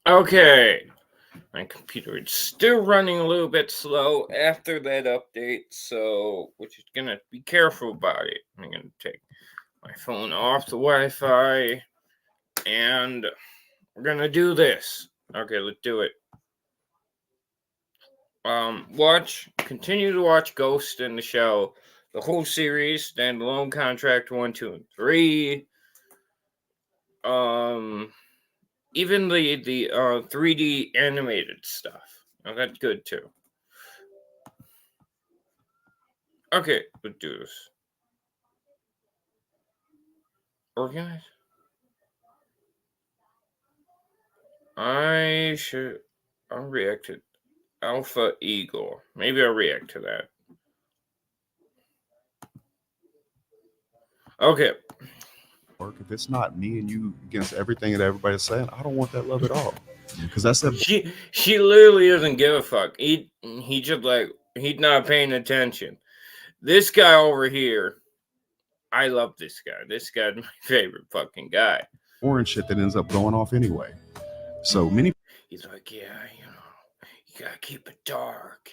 Okay. My computer is still running a little bit slow after that update, so we're just gonna be careful about it. I'm gonna take my phone off the Wi-Fi, and we're gonna do this. Okay, let's do it. Continue to watch Ghost in the Shell, the whole series, Standalone Contract 1, 2, and 3. Even the 3D animated stuff. Oh, that's good too. Okay, let's do this. Organize. I'll react to Alpha Eagle. Maybe I'll react to that. Okay. If it's not me and you against everything that everybody's saying, I don't want that love at all. Because that's that. She literally doesn't give a fuck. He just like he's not paying attention. This guy over here, I love this guy. This guy's my favorite fucking guy. Orange shit that ends up going off anyway. So many. He's like, yeah, you gotta keep it dark.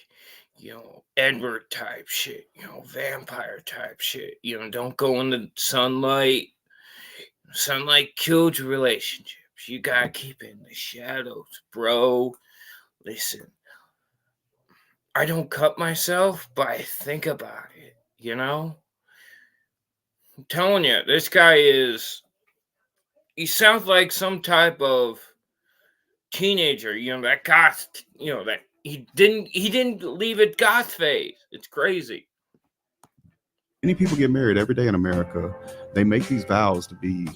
Edward type shit. Vampire type shit. Don't go in the sunlight. Sunlight kills relationships. You gotta keep it in the shadows, bro. Listen, I don't cut myself, but I think about it, I'm telling you, this guy he sounds like some type of teenager, that goth, that he didn't leave it goth phase. It's crazy. Many people get married every day in America. They make these vows to be,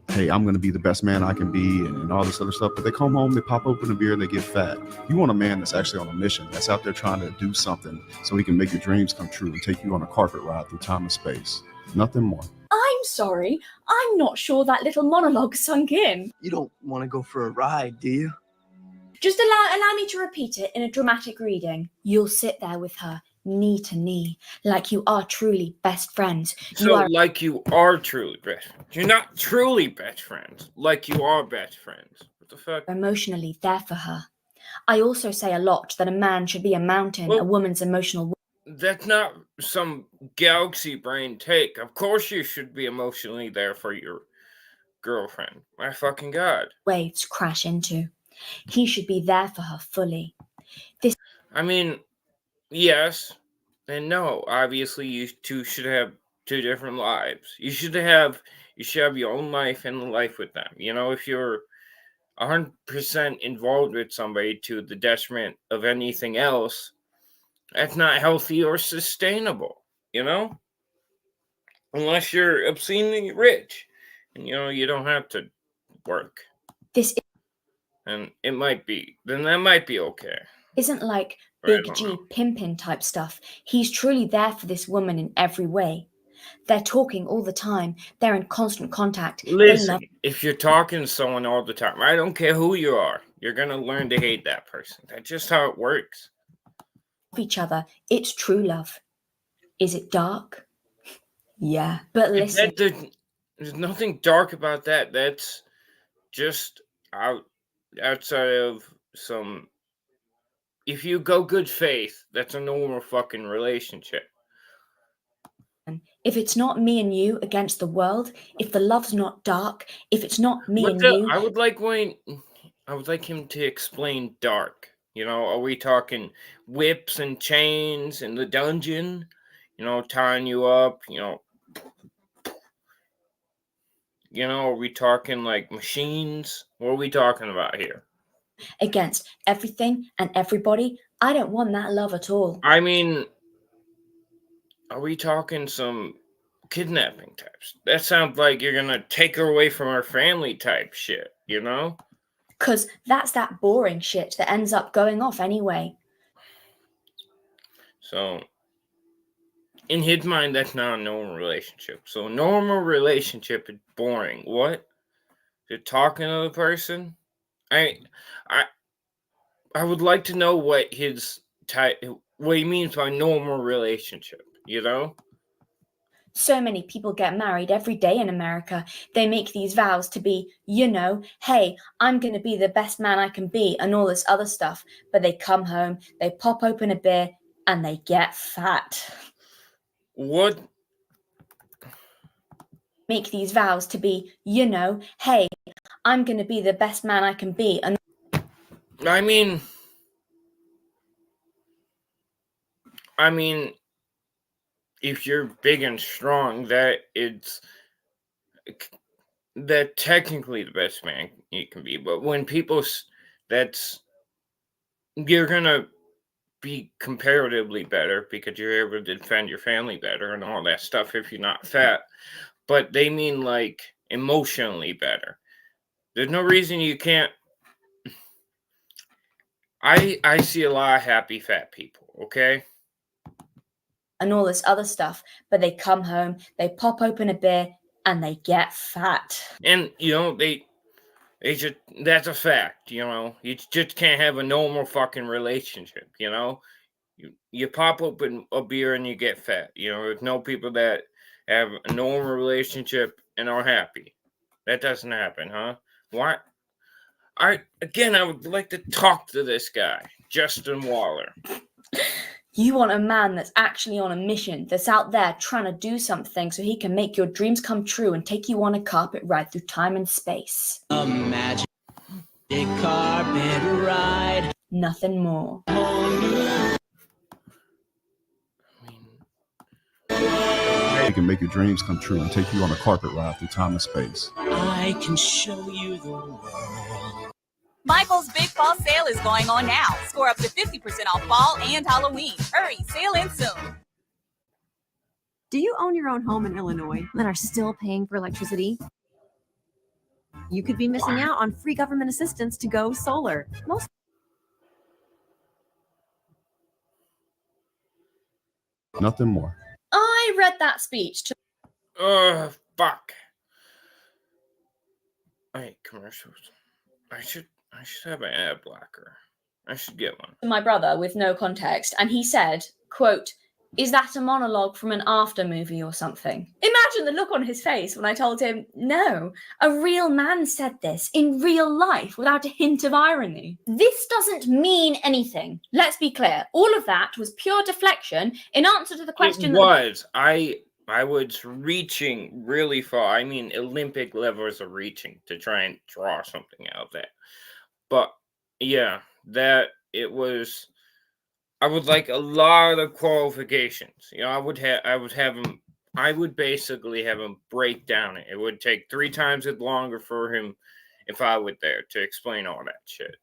hey, I'm going to be the best man I can be and all this other stuff. But they come home, they pop open a beer, and they get fat. You want a man that's actually on a mission, that's out there trying to do something so he can make your dreams come true and take you on a carpet ride through time and space. Nothing more. I'm sorry. I'm not sure that little monologue sunk in. You don't want to go for a ride, do you? Just allow me to repeat it in a dramatic reading. You'll sit there with her, knee to knee, like you are truly best friends. Like you are truly best friends. You're not truly best friends. Like you are best friends. What the fuck? Emotionally there for her. I also say a lot that a man should be a mountain, a woman's emotional. That's not some galaxy brain take. Of course you should be emotionally there for your girlfriend. My fucking God. Waves crash into. He should be there for her fully. Yes and no. Obviously, you two should have two different lives. You should have your own life and life with them. If you're 100% involved with somebody to the detriment of anything else, that's not healthy or sustainable. Unless you're obscenely rich, and you don't have to work. And it might be. Then that might be okay. Isn't like Big G pimpin' type stuff. He's truly there for this woman in every way. They're talking all the time. They're in constant contact. Listen, if you're talking to someone all the time, I don't care who you are, you're going to learn to hate that person. That's just how it works. Each other. It's true love. Is it dark? Yeah, but listen. There's nothing dark about that. That's just outside of some. If you go good faith, that's a normal fucking relationship. If it's not me and you against the world, if the love's not dark, if it's not me and you. I would like him to explain dark. Are we talking whips and chains in the dungeon? Tying you up, are we talking like machines? What are we talking about here? Against everything and everybody, I don't want that love at all. I mean, are we talking some kidnapping types? That sounds like you're gonna take her away from her family type shit, Because that's that boring shit that ends up going off anyway. So, in his mind, that's not a normal relationship. So, a normal relationship is boring. What? You're talking to the person? I would like to know what his what he means by normal relationship, So many people get married every day in America. They make these vows to be, you know, hey, I'm going to be the best man I can be and all this other stuff. But they come home, they pop open a beer, and they get fat. What? Make these vows to be, you know, hey, I'm going to be the best man I can be. And I mean, if you're big and strong, that technically the best man you can be. But when you're gonna be comparatively better because you're able to defend your family better and all that stuff if you're not fat. But they mean like emotionally better. There's no reason you can't. I see a lot of happy fat people, okay? and all this other stuff. But they come home, they pop open a beer, and they get fat. And, they just, that's a fact, you just can't have a normal fucking relationship, You pop open a beer and you get fat, there's no people that have a normal relationship and are happy. That doesn't happen, huh? Why? I would like to talk to this guy, Justin Waller. You want a man that's actually on a mission, that's out there trying to do something so he can make your dreams come true and take you on a carpet ride through time and space. A magic carpet ride. Nothing more. He can make your dreams come true and take you on a carpet ride through time and space. I can show you the world. Michael's Big Fall Sale is going on now. Score up to 50% off fall and Halloween. Hurry, sale ends soon. Do you own your own home in Illinois and are still paying for electricity? You could be missing out on free government assistance to go solar. Nothing more. I read that speech to Fuck. Hey, commercials. I should have an ad blocker. I should get one. my brother with no context, and he said, quote, "Is that a monologue from an after movie or something?" Imagine the look on his face when I told him, no, a real man said this in real life without a hint of irony. This doesn't mean anything. Let's be clear. All of that was pure deflection in answer to the question. It was. I was reaching really far. I mean, Olympic levels of reaching to try and draw something out of that. But yeah, that it was. I would like a lot of qualifications. I would basically have him break down it. It would take 3 times as longer for him if I were there to explain all that shit.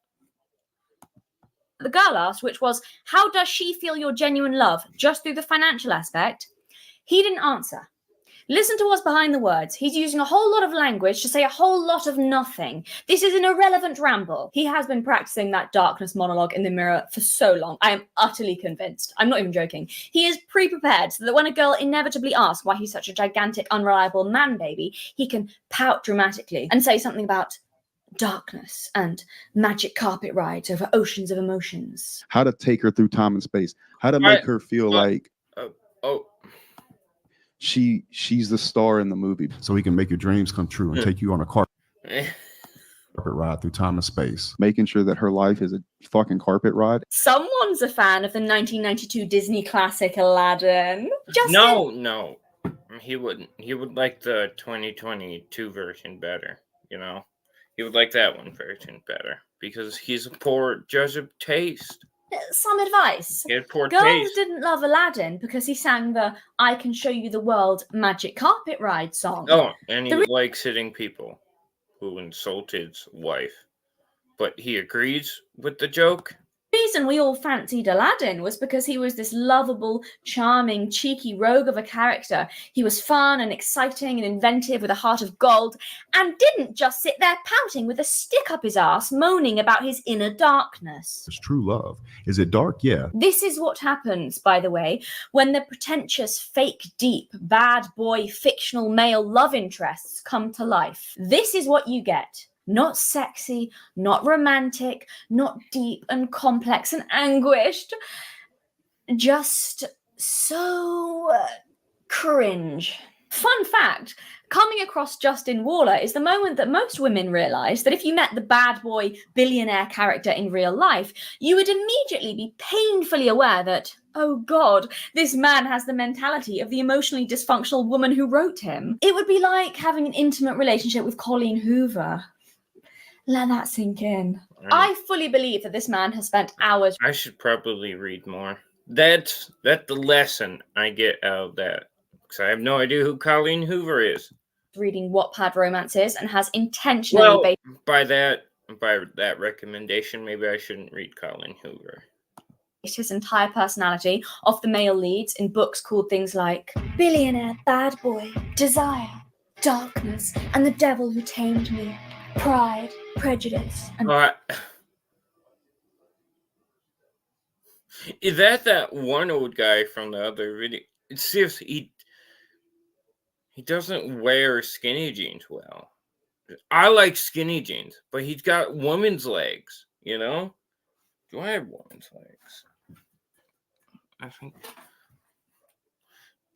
The girl asked, which was, how does she feel your genuine love? Just through the financial aspect? He didn't answer. Listen to what's behind the words. He's using a whole lot of language to say a whole lot of nothing. This is an irrelevant ramble. He has been practicing that darkness monologue in the mirror for so long. I am utterly convinced. I'm not even joking. He is pre-prepared so that when a girl inevitably asks why he's such a gigantic, unreliable man baby, he can pout dramatically and say something about darkness and magic carpet rides over oceans of emotions. How to take her through time and space. How to make her feel like she's the star in the movie. So he can make your dreams come true and take you on a carpet ride through time and space. Making sure that her life is a fucking carpet ride. Someone's a fan of the 1992 Disney classic Aladdin. No. He wouldn't. He would like the 2022 version better, He would like that one version better because he's a poor judge of taste. Some advice. Girls taste. Didn't love Aladdin because he sang the I Can Show You the World magic carpet ride song. Oh, and he likes hitting people who insult his wife. But he agrees with the joke. The reason we all fancied Aladdin was because he was this lovable, charming, cheeky rogue of a character. He was fun and exciting and inventive with a heart of gold and didn't just sit there pouting with a stick up his ass, moaning about his inner darkness. It's true love. Is it dark? Yeah. This is what happens, by the way, when the pretentious, fake, deep, bad boy, fictional male love interests come to life. This is what you get. Not sexy, not romantic, not deep and complex and anguished. Just so cringe. Fun fact, coming across Justin Waller is the moment that most women realise that if you met the bad boy billionaire character in real life, you would immediately be painfully aware that, oh God, this man has the mentality of the emotionally dysfunctional woman who wrote him. It would be like having an intimate relationship with Colleen Hoover. Let that sink in. I fully believe that this man has spent hours I should probably read more. That's the lesson I get out of that. Because I have no idea who Colleen Hoover is. reading Wattpad romances and has intentionally By that recommendation, maybe I shouldn't read Colleen Hoover. based his entire personality off the male leads in books called things like Billionaire, Bad Boy, Desire, Darkness, and the Devil Who Tamed Me, Pride, Prejudice, and Is that one old guy from the other video? It's just he doesn't wear skinny jeans well. I like skinny jeans, but he's got woman's legs, you know? Do I have woman's legs? I think.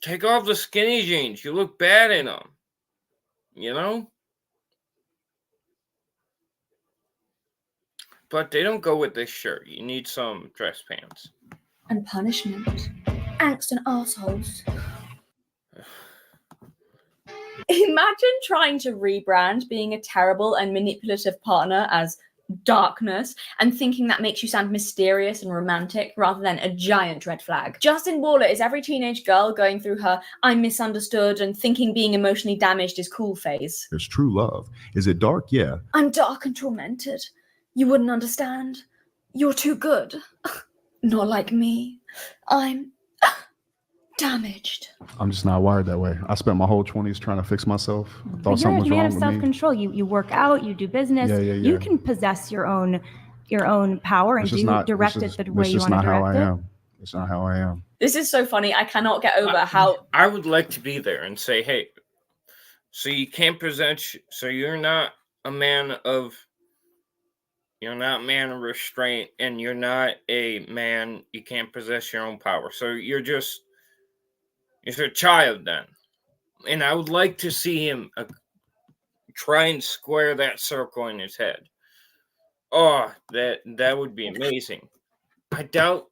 Take off the skinny jeans. You look bad in them. You know? But they don't go with this shirt. You need some dress pants. and punishment. Angst and assholes. Imagine trying to rebrand being a terrible and manipulative partner as darkness and thinking that makes you sound mysterious and romantic rather than a giant red flag. Justin Waller is every teenage girl going through her I'm misunderstood and thinking being emotionally damaged is cool phase. There's true love. Is it dark? Yeah. I'm dark and tormented. You wouldn't understand. You're too good. Not like me. I'm damaged. I'm just not wired that way. I spent my whole 20s trying to fix myself. I thought You're something a was man wrong of with me. self-control. You work out, you do business. Yeah. You can possess your own power and It's just do not- direct it's it the just- way it's you just want to not how direct I it. am. It's not how I am. This is so funny. I cannot get over how I would like to be there and say, hey, so you can't present, so you're not a man of, you're not a man of restraint, and you're not a man, you can't possess your own power. So you're a child then. And I would like to see him try and square that circle in his head. Oh, that would be amazing. I don't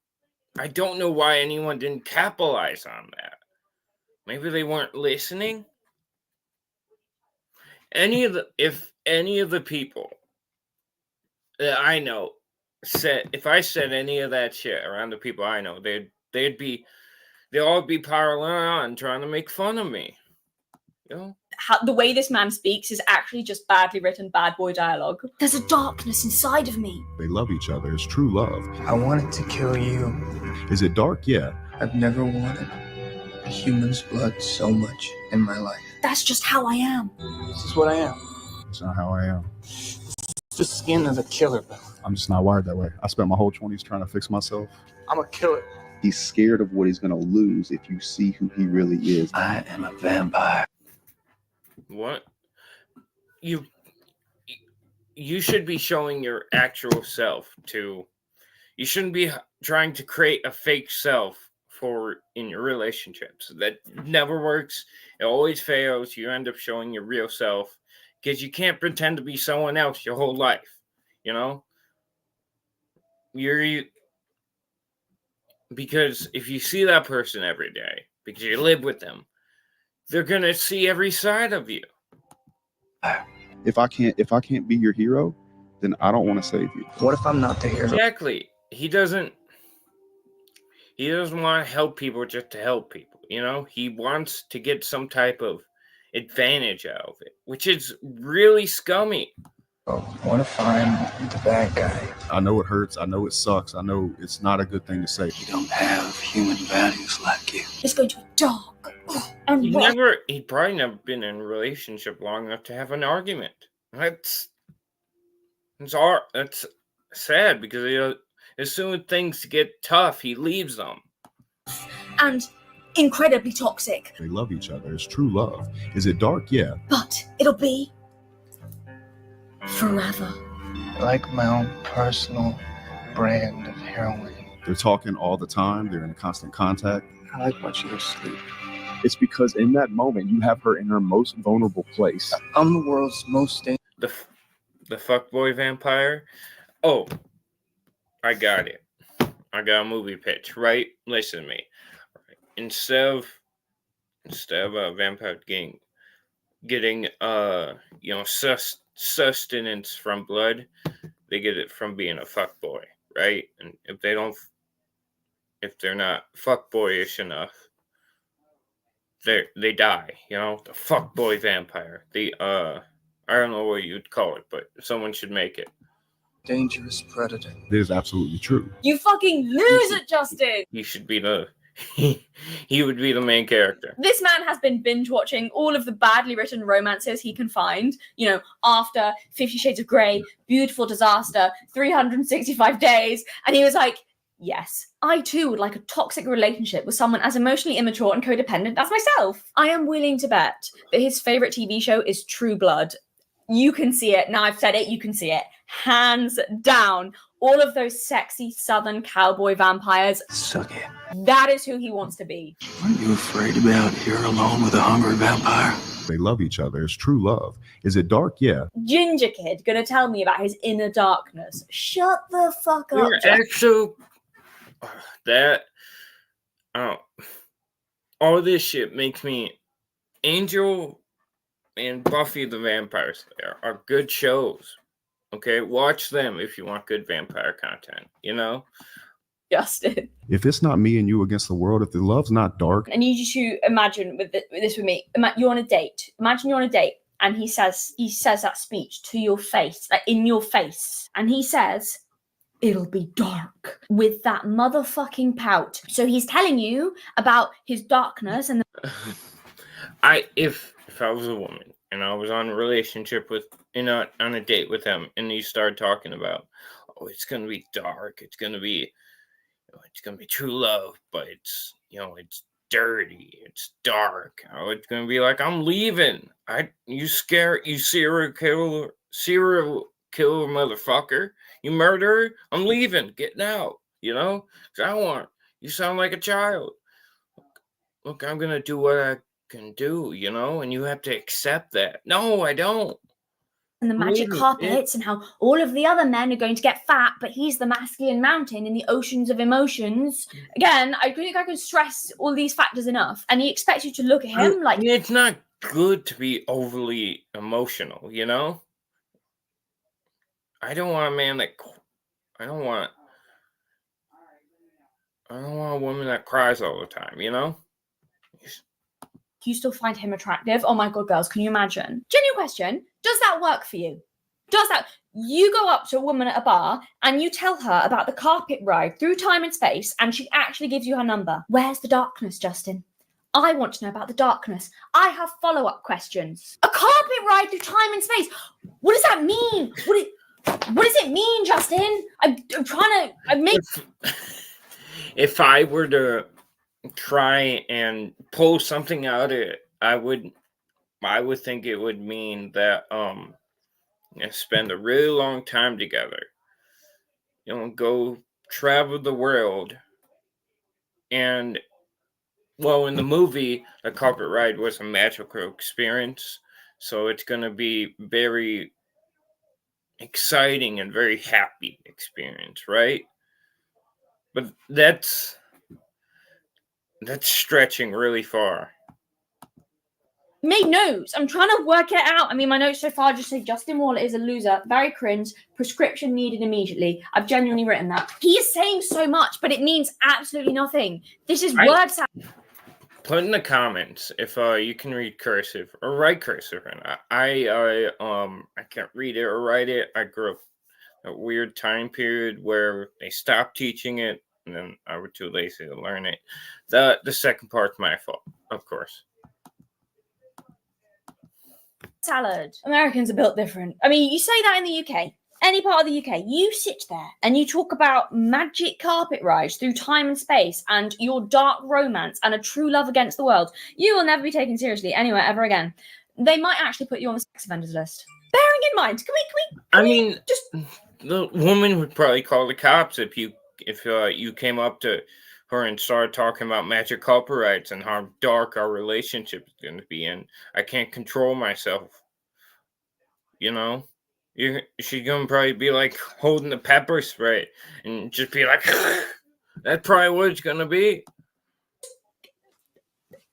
know why anyone didn't capitalize on that. Maybe they weren't listening. If any of the people that I know if I said any of that shit around the people I know, they'd all be piling on trying to make fun of me. You know? the way this man speaks is actually just badly written bad boy dialogue. There's a darkness inside of me. They love each other. It's true love. I wanted to kill you. Is it dark? Yeah. I've never wanted a human's blood so much in my life. That's just how I am. This is what I am. It's not how I am. It's the skin of a killer, but I'm just not wired that way. I spent my whole 20s trying to fix myself. I'm a killer. He's scared of what he's going to lose if you see who he really is. I am a vampire. What? You should be showing your actual self to. You shouldn't be trying to create a fake self in your relationships. That never works. It always fails. You end up showing your real self because you can't pretend to be someone else your whole life. You know? Because if you see that person every day, because you live with them, they're gonna see every side of you. If I can't be your hero, then I don't want to save you. What if I'm not the hero? Exactly. He doesn't want to help people just to help people, you know? He wants to get some type of advantage out of it, which is really scummy. Oh, what if I'm the bad guy? I know it hurts. I know it sucks. I know it's not a good thing to say. You don't have human values like you. It's going to be dark. And He'd probably never been in a relationship long enough to have an argument. That's sad because as soon as things get tough, he leaves them. And incredibly toxic. They love each other. It's true love. Is it dark? Yeah. But it'll be forever. Like my own personal brand of heroin. They're talking all the time. They're in constant contact. I like watching you sleep. It's because in that moment, you have her in her most vulnerable place. I'm the world's most dangerous. The fuckboy vampire. Oh, I got it. I got a movie pitch, right? Listen to me. Instead of a vampire getting sustenance from blood, they get it from being a fuckboy, right? And if they're not fuckboyish enough, they die. The fuckboy vampire. I don't know what you'd call it, but someone should make it. Dangerous predator. It is absolutely true. You fucking lose it, Justin. He should be he would be the main character. This man has been binge watching all of the badly written romances he can find. After 50 Shades of Grey, Beautiful Disaster, 365 Days. And he was like, yes, I too would like a toxic relationship with someone as emotionally immature and codependent as myself. I am willing to bet that his favorite TV show is True Blood. You can see it. Now I've said it, you can see it. Hands down. All of those sexy southern cowboy vampires. Suck it. That is who he wants to be. Aren't you afraid to be out here alone with a hungry vampire? They love each other. It's true love. Is it dark? Yeah. Ginger kid gonna tell me about his inner darkness. Shut the fuck up. All this shit makes me. Angel and Buffy the Vampire Slayer are good shows. Okay, watch them if you want good vampire content. Justin. If it's not me and you against the world, if the love's not dark. I need you to imagine with this with me. You're on a date. Imagine you're on a date, and he says that speech to your face, like in your face, and he says, "It'll be dark," with that motherfucking pout. So he's telling you about his darkness and. If I was a woman and I was on a relationship on a date with him, and he started talking about, it's gonna be dark, it's gonna be true love, but it's dirty, it's dark. It's gonna be like, I'm leaving. You serial killer motherfucker, you murderer, I'm leaving, getting out. 'Cause you sound like a child. Look, I'm gonna do what I can do, and you have to accept that. No, I don't. And the magic carpets and how all of the other men are going to get fat, but he's the masculine mountain in the oceans of emotions. Again, I think I can stress all these factors enough, and he expects you to look at him like it's not good to be overly emotional. I don't want a man that I don't want a woman that cries all the time. You still find him attractive? Oh my god, girls, can you imagine? Genuine question, does that work for you? You go up to a woman at a bar and you tell her about the carpet ride through time and space, and she actually gives you her number. Where's the darkness, Justin? I want to know about the darkness. I have follow-up questions. A carpet ride through time and space. What does that mean? What does it mean, Justin? I'm trying to make. If I were to try and pull something out of it, I would think it would mean that spend a really long time together, go travel the world. And in the movie, the carpet ride was a magical experience, so it's going to be very exciting and very happy experience, right? But that's stretching really far. Make notes. I'm trying to work it out. I mean, my notes so far just say Justin Waller is a loser, very cringe, prescription needed immediately. I've genuinely written that. He is saying so much, but it means absolutely nothing. This is word salad. Put in the comments if you can read cursive or write cursive. And I can't read it or write it. I grew up a weird time period where they stopped teaching it, and then I was too lazy to learn it. The second part's my fault, of course. Salad. Americans are built different. I mean, you say that in the UK. Any part of the UK, you sit there and you talk about magic carpet rides through time and space and your dark romance and a true love against the world. You will never be taken seriously anywhere ever again. They might actually put you on the sex offenders list. Bearing in mind, the woman would probably call the cops if you came up to her and start talking about magic copyrights and how dark our relationship is going to be, and I can't control myself. You know, she's gonna probably be like holding the pepper spray and just be like, that's probably what it's gonna be.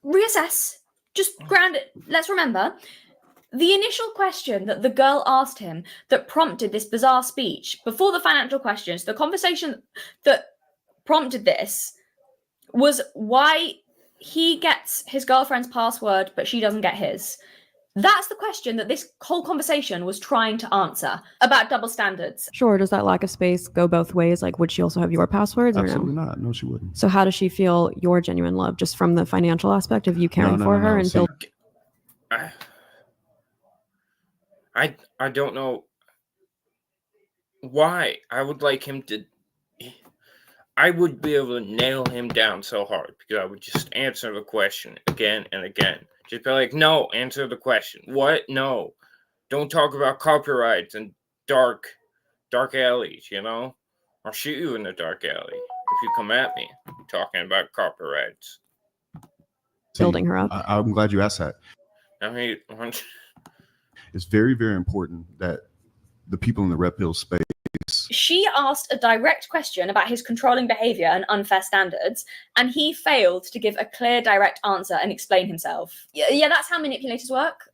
Reassess. Just ground it. Let's remember the initial question that the girl asked him that prompted this bizarre speech before the financial questions. The conversation that prompted this was why he gets his girlfriend's password, but she doesn't get his. That's the question that this whole conversation was trying to answer about double standards. Sure, does that lack of space go both ways? Like, would she also have your passwords or Absolutely no? not. No, she wouldn't. So how does she feel your genuine love? Just from the financial aspect of you caring No, for her and See, building? I don't know why. I would like him to. I would be able to nail him down so hard because I would just answer the question again and again. Just be like, no, answer the question. What? No. Don't talk about copyrights and dark alleys, you know? I'll shoot you in the dark alley if you come at me talking about copyrights. Building her up. I'm glad you asked that. I mean, It's very, very important that the people in the Red Pill space. She asked a direct question about his controlling behavior and unfair standards, and he failed to give a clear, direct answer and explain himself. Yeah, that's how manipulators work.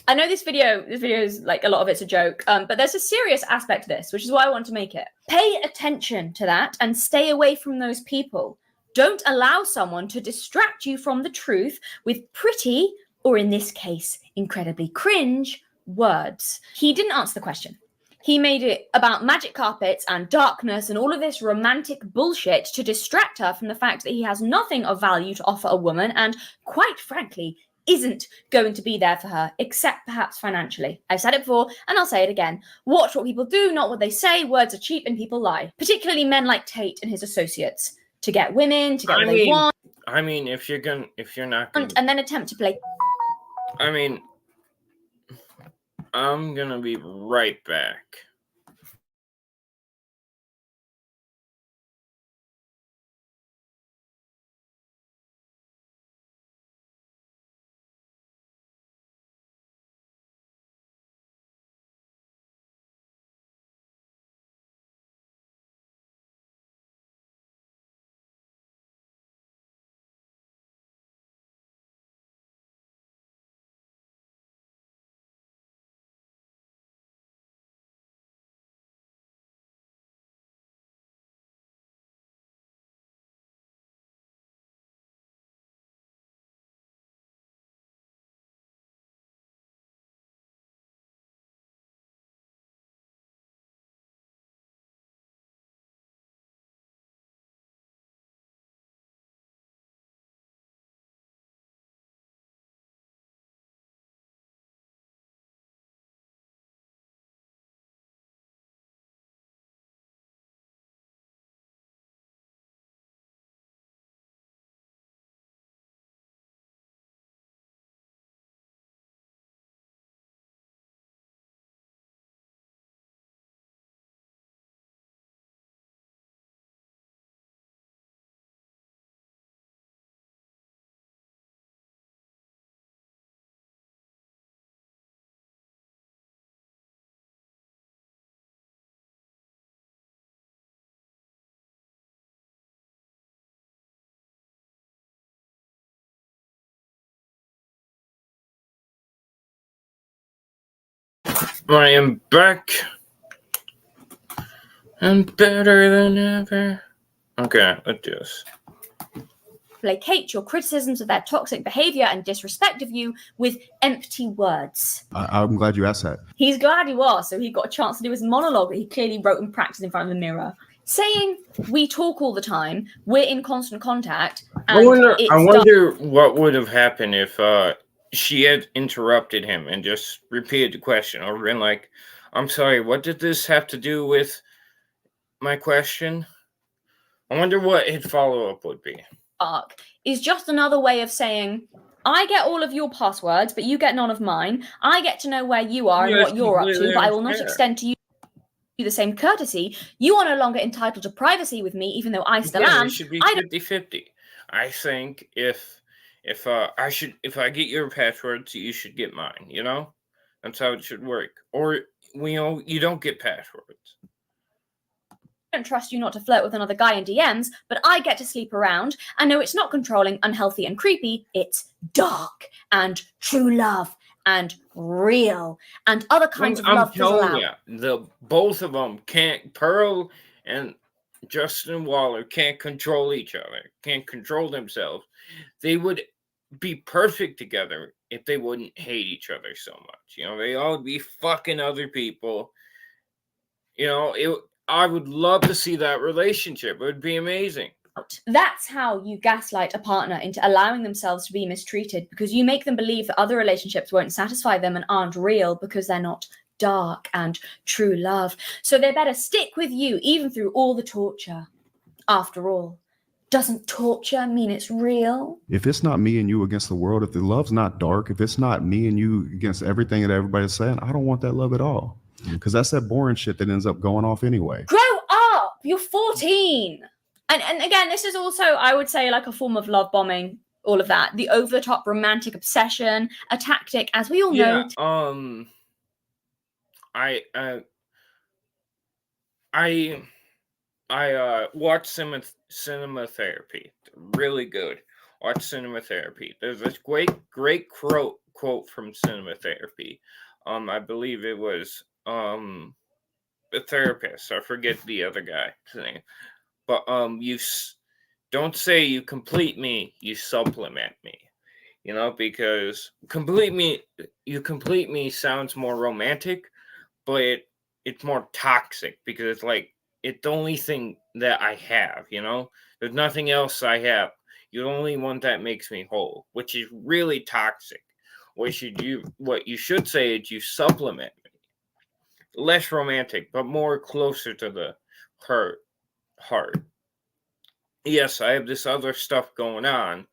I know this video is like a lot of it's a joke, but there's a serious aspect to this, which is why I want to make it. Pay attention to that and stay away from those people. Don't allow someone to distract you from the truth with pretty, or in this case, incredibly cringe, words. He didn't answer the question. He made it about magic carpets and darkness and all of this romantic bullshit to distract her from the fact that he has nothing of value to offer a woman and, quite frankly, isn't going to be there for her, except perhaps financially. I've said it before, and I'll say it again. Watch what people do, not what they say. Words are cheap and people lie. Particularly men like Tate and his associates. To get women, to get what they want. I mean, if you're not gonna, and then attempt to play. I mean, I'm gonna be right back. I am back. I'm better than ever. Okay, let's do this. Placate your criticisms of their toxic behavior and disrespect of you with empty words. I'm glad you asked that. He's glad he was, so he got a chance to do his monologue that he clearly wrote and practiced in front of the mirror. Saying we talk all the time, we're in constant contact. And I wonder what would have happened if she had interrupted him and just repeated the question or been like, I'm sorry, what did this have to do with my question? I wonder what his follow-up would be. Arc is just another way of saying, I get all of your passwords, but you get none of mine. I get to know where you are and what you're up to, but I will not extend to you the same courtesy, you are no longer entitled to privacy with me, even though I still Yeah, am. it should be I don't 50-50. I think if I get your passwords, you should get mine, you know? That's how it should work. Or you don't get passwords. trust you not to flirt with another guy in DMs, but I get to sleep around. I know it's not controlling, unhealthy, and creepy. It's dark and true love and real and other kinds of love fizzle telling out. you, both of them can't. Pearl and Justin Waller can't control each other, can't control themselves. They would be perfect together if they wouldn't hate each other so much. You know, they all would be fucking other people. You know, I would love to see that relationship. It would be amazing. That's how you gaslight a partner into allowing themselves to be mistreated, because you make them believe that other relationships won't satisfy them and aren't real because they're not dark and true love. So they better stick with you even through all the torture. After all, doesn't torture mean it's real? If it's not me and you against the world, if the love's not dark, if it's not me and you against everything that everybody's saying, I don't want that love at all. Because that's that boring shit that ends up going off anyway. Grow up! You're 14! And again, this is also, I would say, like a form of love bombing, all of that. The over-the-top romantic obsession, a tactic, as we all know. I watched Cinema Therapy. Really good. Watch Cinema Therapy. There's this great quote from Cinema Therapy. I believe it was the therapist. I forget the other guy's name. But you don't say you complete me, you supplement me. You know, because you complete me sounds more romantic, but it's more toxic because it's like it's the only thing that I have, you know? There's nothing else I have. You're the only one that makes me whole, which is really toxic. What you should say is you supplement me. Less romantic, but more closer to the heart. Yes, I have this other stuff going on,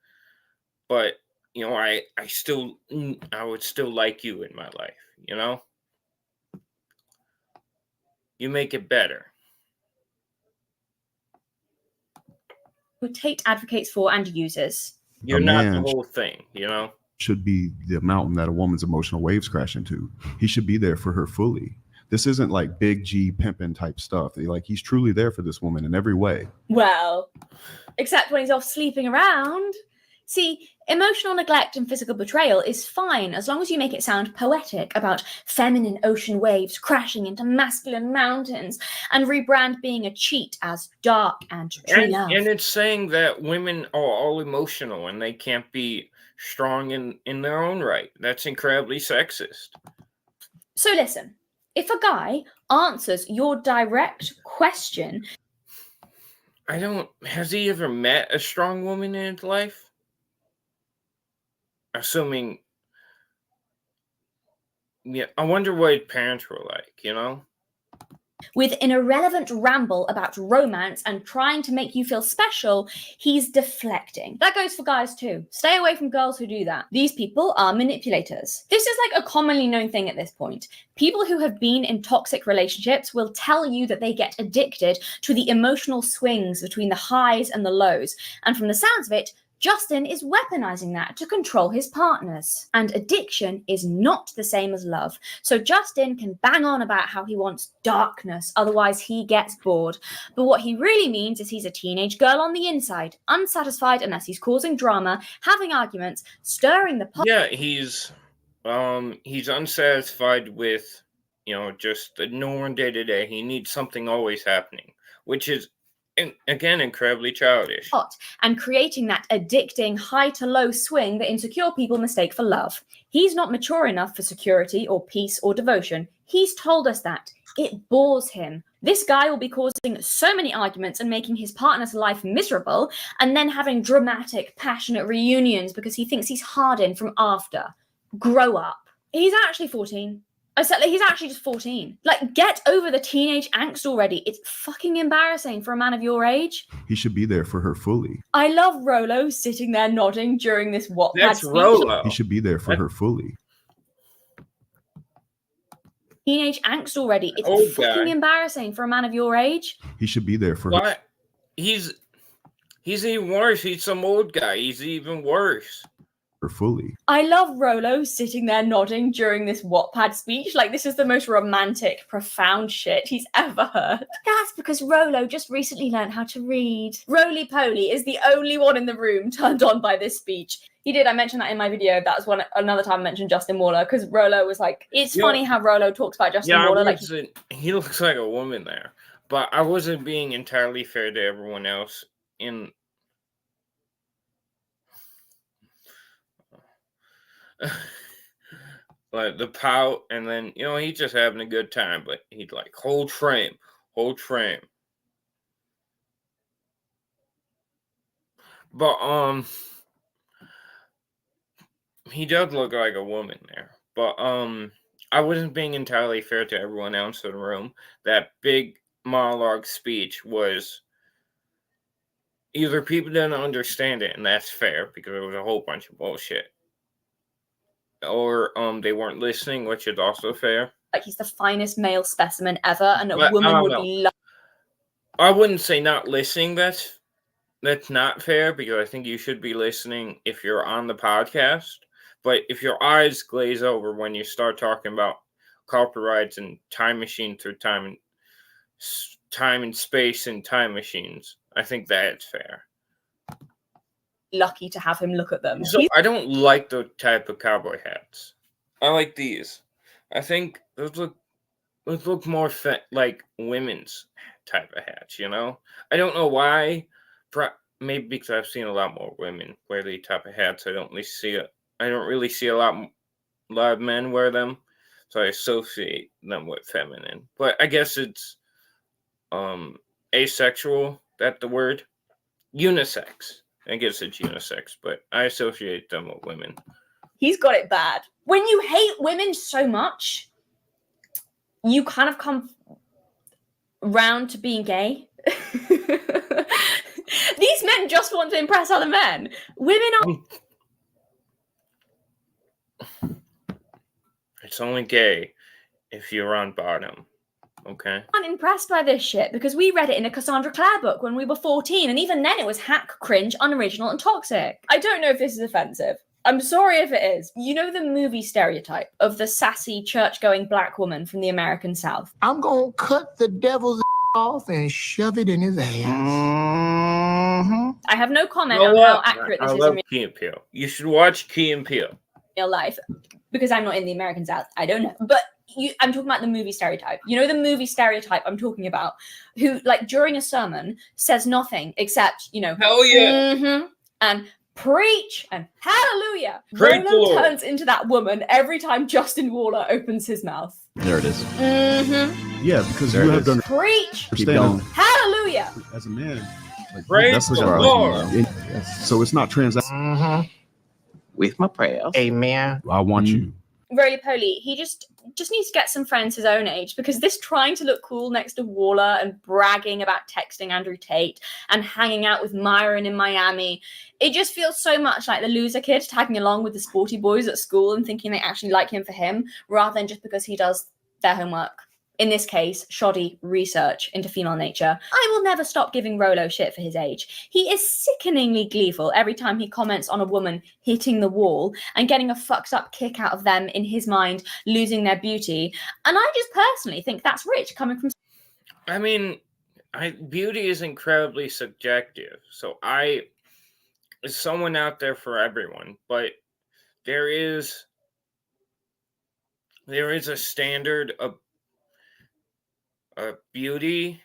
but you know, I would still like you in my life, you know? You make it better. Who Tate advocates for and uses. You're not the whole thing, you know? Should be the mountain that a woman's emotional waves crash into. He should be there for her fully. This isn't like big G pimping type stuff. Like, he's truly there for this woman in every way. Well, except when he's off sleeping around. See, emotional neglect and physical betrayal is fine as long as you make it sound poetic about feminine ocean waves crashing into masculine mountains and rebrand being a cheat as dark and true love. And it's saying that women are all emotional and they can't be strong in their own right. That's incredibly sexist. So listen, if a guy answers your direct question... Has he ever met a strong woman in his life? Assuming, yeah, I wonder what his parents were like, you know? With an irrelevant ramble about romance and trying to make you feel special, he's deflecting. That goes for guys too. Stay away from girls who do that. These people are manipulators. This is like a commonly known thing at this point. People who have been in toxic relationships will tell you that they get addicted to the emotional swings between the highs and the lows. And from the sounds of it, Justin is weaponizing that to control his partners. And addiction is not the same as love. So Justin can bang on about how he wants darkness, otherwise he gets bored. But what he really means is he's a teenage girl on the inside, unsatisfied unless he's causing drama, having arguments, stirring the pot. Yeah, he's unsatisfied with, you know, just the normal day-to-day. He needs something always happening, which is, again, incredibly childish. And creating that addicting high to low swing that insecure people mistake for love. He's not mature enough for security or peace or devotion. He's told us that. It bores him. This guy will be causing so many arguments and making his partner's life miserable, and then having dramatic, passionate reunions because he thinks he's hardened from after. Grow up. He's actually 14. I said, like, he's actually just 14. Like, get over the teenage angst already. It's fucking embarrassing for a man of your age. He should be there for her fully. I love Rolo sitting there nodding during this Wattpad That's speech. Rolo. He should be there for her fully. teenage angst already. It's Old fucking guy. embarrassing for a man of your age. He should be there for her. What? He's even worse. He's some old guy. He's even worse. Fully. I love Rolo sitting there nodding during this Wattpad speech. Like, this is the most romantic, profound shit he's ever heard. That's because Rolo just recently learned how to read. Roly Poly is the only one in the room turned on by this speech. He did. I mentioned that in my video. That was another time I mentioned Justin Waller, because Rolo was like, it's funny how Rolo talks about Justin Waller. Like, he looks like a woman there, but I wasn't being entirely fair to everyone else in. Like the pout, and then he's just having a good time, but he'd like hold frame. But he does look like a woman there. But I wasn't being entirely fair to everyone else in the room. That big monologue speech was either people didn't understand it, and that's fair because it was a whole bunch of bullshit, or they weren't listening, which is also fair. Like, he's the finest male specimen ever, and a woman would be. I wouldn't say not listening. That's not fair, because I think you should be listening if you're on the podcast. But if your eyes glaze over when you start talking about carpet rides and time machine through time and space and time machines, I think that's fair. Lucky to have him look at them. So I don't like the type of cowboy hats. I like these. I think those look more like women's type of hats. I don't know why. Maybe because I've seen a lot more women wear these type of hats. I don't really see a lot of men wear them, so I associate them with feminine. But I guess it's asexual. That's the word. Unisex. I guess it's unisex, but I associate them with women. He's got it bad. When you hate women so much, you kind of come round to being gay. These men just want to impress other men. Women are... It's only gay if you're on bottom. Okay. I'm impressed by this shit because we read it in a Cassandra Clare book when we were 14, and even then it was hack, cringe, unoriginal, and toxic. I don't know if this is offensive. I'm sorry if it is. You know the movie stereotype of the sassy church-going black woman from the American South? I'm gonna cut the devil's off and shove it in his ass. Mm-hmm. I have no comment on how accurate this is in Key and Peele. You should watch Key and Peele. Real life, because I'm not in the American South. I don't know, but I'm talking about the movie stereotype. You know the movie stereotype I'm talking about, who, like, during a sermon says nothing except, hell yeah, mm-hmm, and preach and hallelujah. Praise the Rolo Lord. turns into that woman every time Justin Waller opens his mouth. There it is. Mm-hmm. Yeah, because There you it have is. done Preach. Keep going. Hallelujah. as a man. Like, Praise that's what the I was Lord. doing. So it's not transactional. With my prayers. Amen. I want you. Roly Poly, he just needs to get some friends his own age, because this trying to look cool next to Waller and bragging about texting Andrew Tate and hanging out with Myron in Miami, it just feels so much like the loser kid tagging along with the sporty boys at school and thinking they actually like him for him, rather than just because he does their homework. In this case, shoddy research into female nature. I will never stop giving Rolo shit for his age. He is sickeningly gleeful every time he comments on a woman hitting the wall and getting a fucked up kick out of them, in his mind, losing their beauty. And I just personally think that's rich coming from... I mean, beauty is incredibly subjective. So there's someone out there for everyone, but there is a standard of beauty.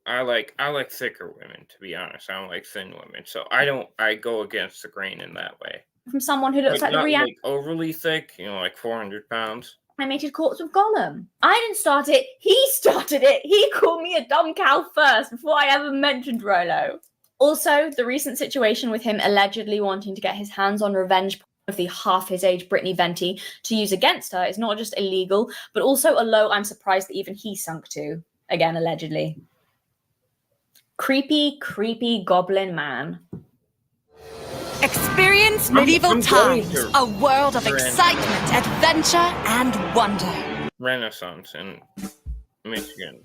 I like thicker women, to be honest. I don't like thin women, so I go against the grain in that way. From someone who looks like the like overly thick, like 400 pounds. Animated corpse of Gollum. I didn't start it. He started it. He called me a dumb cow first before I ever mentioned Rolo. Also, the recent situation with him allegedly wanting to get his hands on revenge of the half his age Brittany Venti to use against her is not just illegal, but also a low I'm surprised that even he sunk to. Again, allegedly. Creepy, creepy goblin man. Experience medieval times, a world of excitement, adventure, and wonder. Renaissance in Michigan.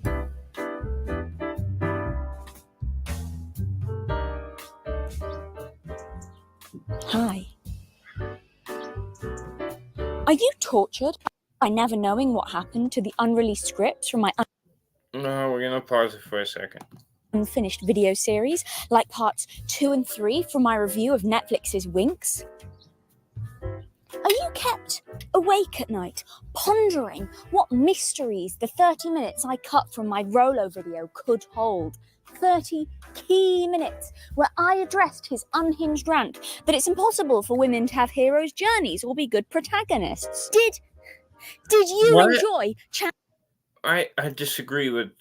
Hi. Are you tortured by never knowing what happened to the unreleased scripts from my No, we're gonna pause it for a second. unfinished video series, like parts 2 and 3 from my review of Netflix's Winx? Are you kept awake at night, pondering what mysteries the 30 minutes I cut from my Rolo video could hold? 30 key minutes where I addressed his unhinged rant that it's impossible for women to have heroes' journeys or be good protagonists. Did you What? enjoy I disagree with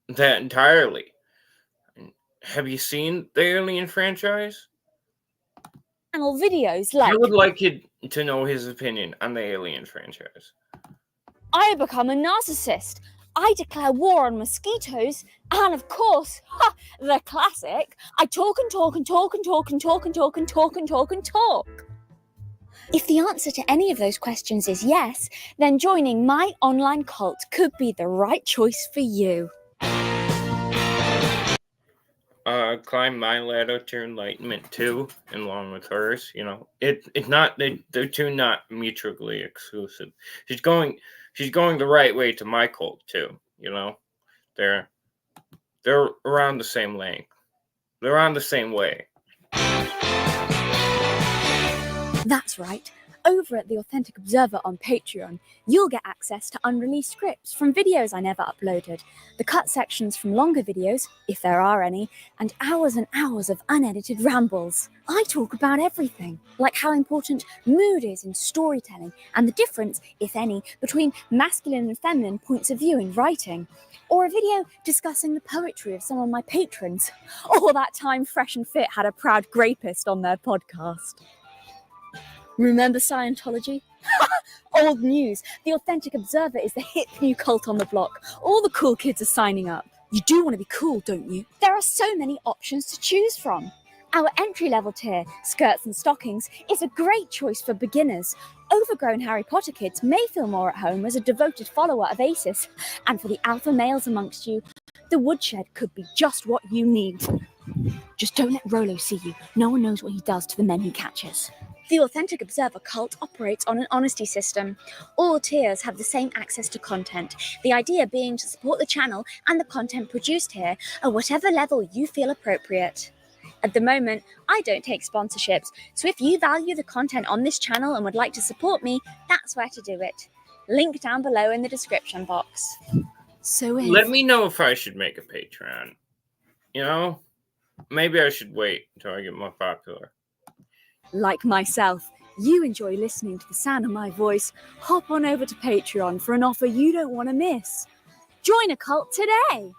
that entirely. Have you seen the Alien franchise? channel videos I like would like you to know his opinion on the Alien franchise. I have become a narcissist? I declare war on mosquitoes, and of course, the classic, I talk and talk and talk and talk and talk and talk and talk and talk and talk. If the answer to any of those questions is yes, then joining my online cult could be the right choice for you. Climb my ladder to enlightenment too, along with hers. You know, it's not they're two not mutually exclusive. She's going the right way to my cult too. You know, they're around the same length. They're on the same way. That's right. Over at The Authentic Observer on Patreon, you'll get access to unreleased scripts from videos I never uploaded, the cut sections from longer videos, if there are any, and hours of unedited rambles. I talk about everything, like how important mood is in storytelling and the difference, if any, between masculine and feminine points of view in writing. Or a video discussing the poetry of some of my patrons. Or that time Fresh and Fit had a proud grapist on their podcast. Remember Scientology? Old news. The Authentic Observer is the hip new cult on the block. All the cool kids are signing up. You do want to be cool, don't you? There are so many options to choose from. Our entry-level tier, Skirts and Stockings, is a great choice for beginners. Overgrown Harry Potter kids may feel more at home as a devoted follower of ACES. And for the alpha males amongst you, the Woodshed could be just what you need. Just don't let Rolo see you. No one knows what he does to the men he catches. The Authentic Observer cult operates on an honesty system. All tiers have the same access to content, the idea being to support the channel and the content produced here at whatever level you feel appropriate. At the moment, I don't take sponsorships, so if you value the content on this channel and would like to support me, that's where to do it. Link down below in the description box. So Let me know if I should make a Patreon. You know, maybe I should wait until I get more popular. Like myself, you enjoy listening to the sound of my voice, hop on over to Patreon for an offer you don't want to miss. Join a cult today!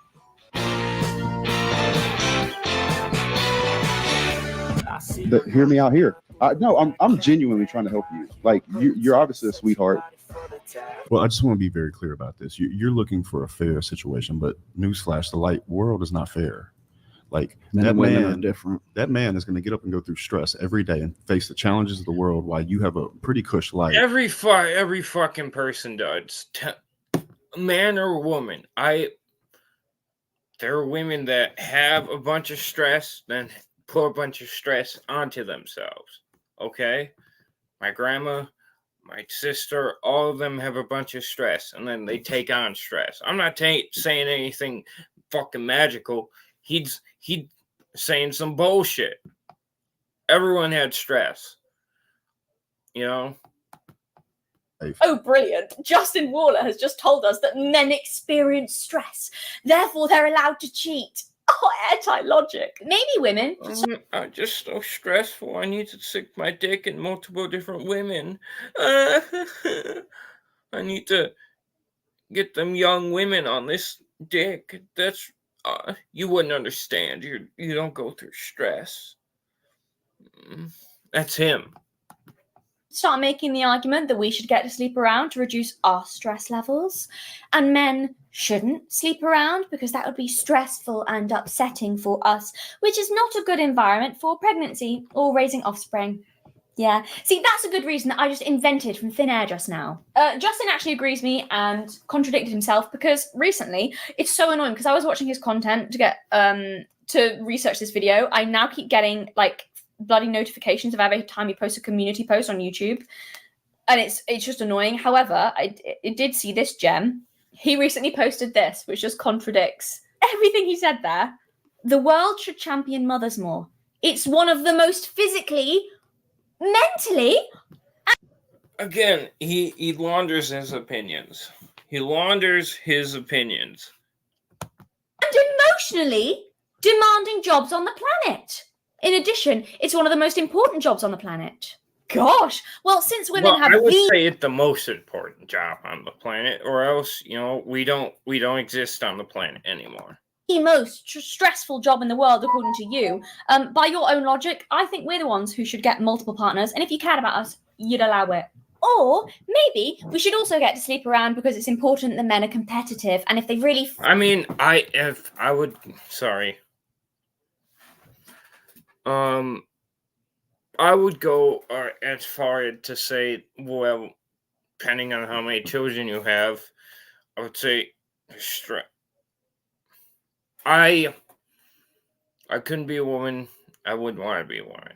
Hear me out here. No, I'm genuinely trying to help you. Like you're obviously a sweetheart. Well, I just want to be very clear about this. You're looking for a fair situation, but newsflash: the light world is not fair. Like that man are different. That man is going to get up and go through stress every day and face the challenges of the world while you have a pretty cush life. Every fucking person does, man or woman. There are women that have a bunch of stress, then put a bunch of stress onto themselves. Okay, my grandma, my sister, all of them have a bunch of stress, and then they take on stress. I'm not saying anything fucking magical. He's saying some bullshit. Everyone had stress, you know. Oh, brilliant. Justin Waller has just told us that men experience stress. Therefore, they're allowed to cheat. Oh, anti-logic. Maybe women. I'm just so stressful. I need to stick my dick in multiple different women. I need to get them young women on this dick. That's you wouldn't understand. You don't go through stress. That's him. start making the argument that we should get to sleep around to reduce our stress levels, and men shouldn't sleep around because that would be stressful and upsetting for us, which is not a good environment for pregnancy or raising offspring. Yeah. See, that's a good reason that I just invented from thin air just now. Justin actually agrees with me and contradicted himself because recently it's so annoying because I was watching his content to get to research this video. I now keep getting like bloody notifications of every time he posts a community post on YouTube, and it's just annoying. However, I did see this gem. He recently posted this, which just contradicts everything he said there. The world should champion mothers more. It's one of the most physically, mentally. Again, he launders his opinions. He launders his opinions. And emotionally demanding jobs on the planet. In addition, it's one of the most important jobs on the planet. Gosh. Well, since women have I would say it's the most important job on the planet, or else, we don't exist on the planet anymore. The most stressful job in the world, according to you. By your own logic, I think we're the ones who should get multiple partners, and if you cared about us, you'd allow it. Or maybe we should also get to sleep around because it's important that men are competitive, and if they really... I would go as far as to say, well, depending on how many children you have, I would say I couldn't be a woman. I wouldn't want to be a woman,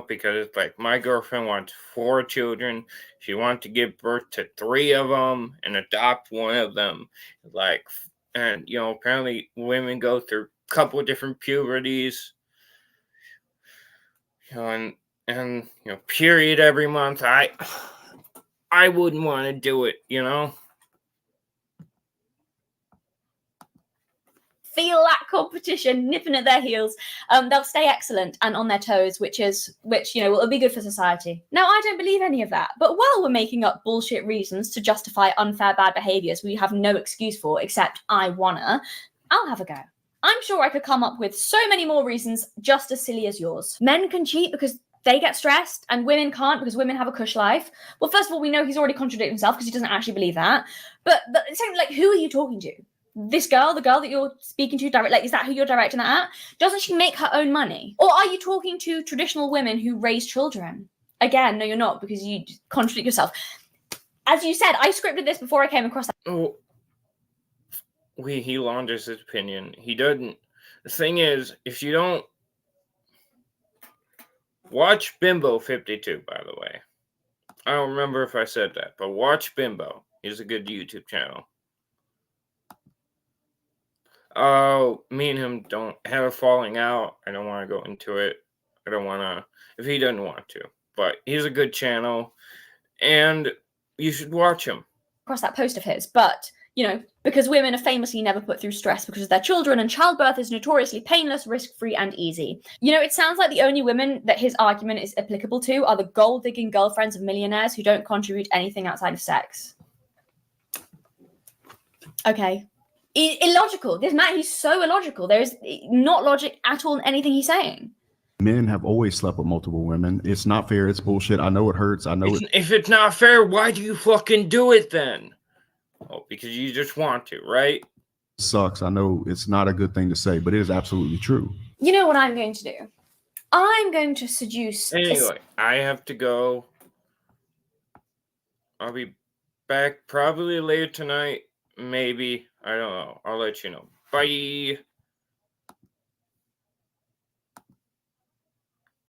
because it's like my girlfriend wants 4 children. She wants to give birth to 3 of them and adopt one of them. And apparently women go through a couple of different puberties. And period every month. I wouldn't want to do it, Feel that competition nipping at their heels. They'll stay excellent and on their toes, which will be good for society. Now, I don't believe any of that, but while we're making up bullshit reasons to justify unfair bad behaviors we have no excuse for except I wanna, I'll have a go. I'm sure I could come up with so many more reasons just as silly as yours. Men can cheat because they get stressed and women can't because women have a cush life. Well, first of all, we know he's already contradicted himself because he doesn't actually believe that. But second, who are you talking to? This girl, the girl that you're speaking to directly, is that who you're directing that at? Doesn't she make her own money? Or are you talking to traditional women who raise children? Again, no, you're not, because you contradict yourself. As you said, I scripted this before I came across that. Oh, he launders his opinion. He doesn't. The thing is, if you don't watch Bimbo 52, by the way. I don't remember if I said that, but watch Bimbo. He's a good YouTube channel. Oh, me and him don't have a falling out. I don't want to go into it. I don't want to, if he doesn't want to. But he's a good channel, and you should watch him. Across that post of his, but because women are famously never put through stress because of their children, and childbirth is notoriously painless, risk-free, and easy. It sounds like the only women that his argument is applicable to are the gold-digging girlfriends of millionaires who don't contribute anything outside of sex. Okay. Illogical. This man, he's so illogical. There's not logic at all in anything he's saying. Men have always slept with multiple women. It's not fair. It's bullshit. I know it hurts. I know If it's not fair, why do you fucking do it then? Oh, because you just want to, right? Sucks. I know it's not a good thing to say, but it is absolutely true. You know what I'm going to do? I'm going to seduce... Anyway, I have to go. I'll be back probably later tonight. Maybe. I don't know. I'll let you know. Bye.